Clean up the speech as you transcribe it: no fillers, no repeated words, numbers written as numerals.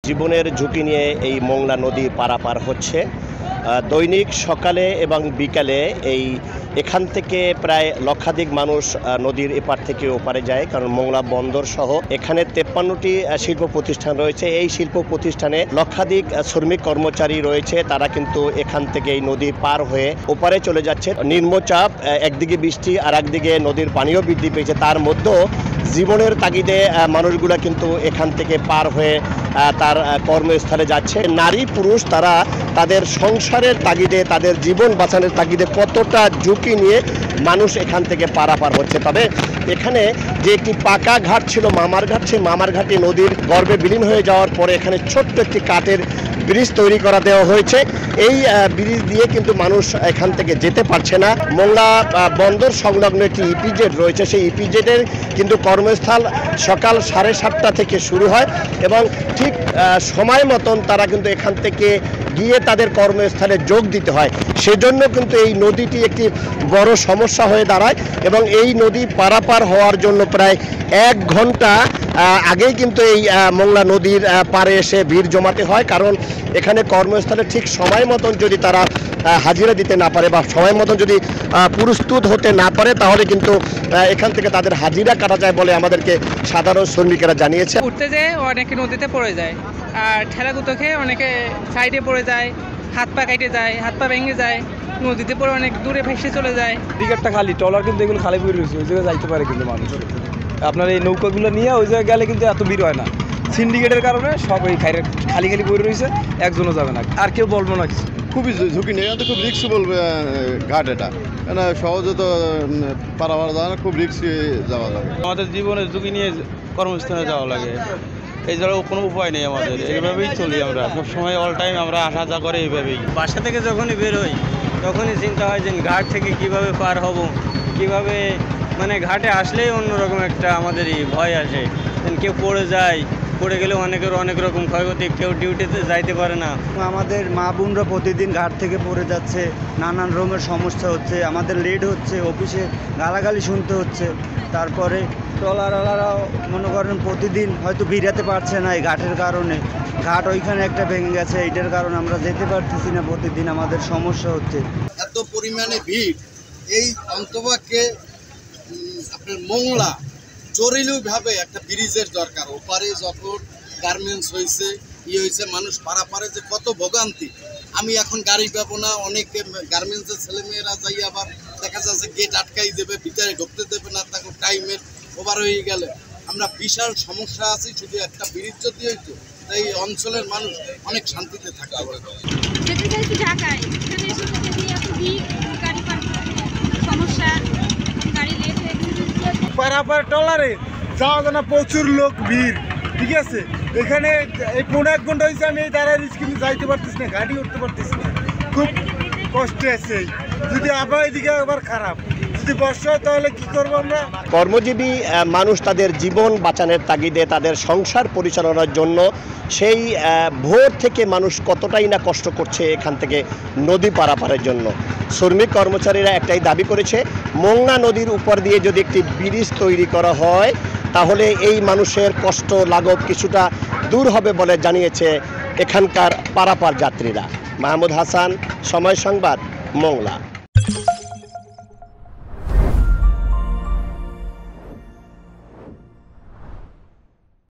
জীবনের ঝুঁকি নিয়ে এই মোংলা নদী পারাপার হচ্ছে। দৈনিক সকালে এবং বিকালে এখান থেকে প্রায় লক্ষাধিক মানুষ নদীর এপার থেকে ওপারে যায়, কারণ মোংলা বন্দর সহ এখানে 53টি শিল্প প্রতিষ্ঠান রয়েছে। এই শিল্প প্রতিষ্ঠানে লক্ষাধিক শ্রমিক কর্মচারী রয়েছে, তারা কিন্তু এখান থেকে এই নদী পার হয়ে ওপারে চলে যাচ্ছে। নিম্নচাপ, একদিকে বৃষ্টি আর একদিকে নদীর পানিও বৃদ্ধি পেয়েছে, তার মধ্যেও জীবনের তাগিদে মানুষগুলা কিন্তু এখান থেকে পার হয়ে তার কর্মস্থলে যাচ্ছে। নারী পুরুষ তারা তাদের সংসারের তাগিদে, তাদের জীবন বাঁচানোর তাগিদে কতটা ঝুঁকি নিয়ে মানুষ এখান থেকে পারাপার হচ্ছে। তবে এখানে যে একটি পাকা ঘাট ছিল মামার ঘাট, সেই মামার ঘাটে নদীর গর্ভে বিলীন হয়ে যাওয়ার পরে এখানে ছোট্ট একটি কাঠের ব্রিজ তৈরি করা দেওয়া হয়েছে। এই ব্রিজ দিয়ে কিন্তু মানুষ এখান থেকে যেতে পারছে না। মোংলা বন্দর সংলগ্ন একটি ইপিজেড রয়েছে, সেই ইপিজেডের কিন্তু কর্মস্থল সকাল 7:30 থেকে শুরু হয় এবং ঠিক সময় মতন তারা কিন্তু এখান থেকে গিয়ে তাদের কর্মস্থলে যোগ দিতে হয়। সেজন্য কিন্তু এই নদীটি একটি বড় সমস্যা হয়ে দাঁড়ায় এবং এই নদী পারাপার হওয়ার জন্য প্রায় 1 ঘন্টা আগেই কিন্তু এই মোংলা নদীর পাড়ে এসে ভিড় জমাতে হয়, কারণ এখানে কর্মস্থলে ঠিক সময় মতন যদি তারা হাজিরা দিতে না পারে বা সময় মতন যদি প্রস্তুত হতে না পারে, তাহলে কিন্তু এখান থেকে তাদের হাজিরা কাটা যায় বলে আমাদেরকে সাধারণ শ্রমিকেরা জানিয়েছে। উঠতে যেয়ে অনেকে নদীতে পড়ে যায়, আর ঠেলাগুতো খেয়ে অনেকে সাইডে পড়ে যায়, হাত পা কেটে যায়, হাত পা ভেঙে যায়, নদীতে পড়ে অনেক দূরে ভেসে চলে যায়। টিকিটটা খালি, ট্রলার কিন্তু এগুলো খালি ভিড় রয়েছে, ওই জায়গায় যাইতে পারে কিন্তু মানুষ। আপনার এই নৌকাগুলো নিয়ে ওই জায়গায় গেলে কিন্তু এত ভিড় হয় না। সিন্ডিকেটের কারণে সব এই খালি খালি পড়ে রয়েছে, একজনও যাবে না, আর কেউ বলবো না কিছু। খুবই ঝুঁকি নেই, এটা খুব রিক্স বলবে ঘাট, এটা কেন সহজে তো পারাবার যাওয়া না, খুব রিক্সি যাওয়া যাবে। আমাদের জীবনের ঝুঁকি নিয়ে কর্মস্থানে যাওয়া লাগে, এই ছাড়াও কোনো উপায় নেই আমাদের, এইভাবেই চলি আমরা সবসময়, অল টাইম আমরা আসা যা করে এইভাবেই। বাসা থেকে যখনই বের হই তখনই চিন্তা হয় যে ঘাট থেকে কিভাবে পার হব, কিভাবে, মানে ঘাটে আসলেই অন্যরকম একটা আমাদেরই ভয় আসে। কেউ পড়ে যায়, পড়ে গেলে অনেকের অনেক রকম ক্ষয়ক্ষতি, কেউ ডিউটিতে যাইতে পারে না। আমাদের মা বোনরা প্রতিদিন ঘাট থেকে পড়ে যাচ্ছে, নানান রকমের সমস্যা হচ্ছে, আমাদের লেট হচ্ছে, অফিসে গালাগালি শুনতে হচ্ছে। তারপরে ট্রলারওয়ালারাও মনে করেন প্রতিদিন হয়তো ভিড়াতে পারছে না এই ঘাটের কারণে, ঘাট ওইখানে একটা ভেঙে গেছে, এইটার কারণে আমরা যেতে পারতেছি না, প্রতিদিন আমাদের সমস্যা হচ্ছে। এত পরিমাণে ভিড়, এই অন্তবাকে আপনার মোংলা জরুরিভাবে একটা ব্রিজের দরকার। ওপারে যখন গার্মেন্টস হয়েছে, হয়েছে, মানুষ পারাপারে যে কত ভোগান্তি। আমি এখন গাড়ি পাবো না, অনেকে গার্মেন্টসের ছেলেমেয়েরা যাই আবার দেখা যাচ্ছে গেট আটকাই দেবে, ভিতরে ঢুকতে দেবে না, তখন টাইমের ওভার হয়ে গেলে আমরা বিশাল সমস্যা আছি। শুধু একটা ব্রিজ যদি হইতো, এই অঞ্চলের মানুষ অনেক শান্তিতে থাকতে পারবে। পারাপার ট্রলারে যাওয়া যায় না, প্রচুর লোক ভিড়, ঠিক আছে। এখানে এই 1.5 ঘন্টা হয়েছে আমি এই দাঁড়ায় কিন্তু যাইতে পারতেছি না, গাড়ি উঠতে পারতেছি না, খুব কষ্টে আছে। যদি আবার এদিকে আবার খারাপ, যদি বর্ষা হয় তাহলে কি করবো আমরা। কর্মজীবী মানুষ তাদের জীবন বাঁচানোর তাগিদে, তাদের সংসার পরিচালনার জন্য সেই ভোর থেকে মানুষ কতটাই না কষ্ট করছে এখান থেকে নদী পারাপারের জন্য। শ্রমিক কর্মচারীরা একটাই দাবি করেছে, মোংলা নদীর উপর দিয়ে যদি একটি ব্রিজ তৈরি করা হয়, তাহলে এই মানুষের কষ্ট লাঘব কিছুটা দূর হবে বলে জানিয়েছে এখানকার পারাপার যাত্রীরা। মাহমুদ হাসান, সময় সংবাদ, মোংলা।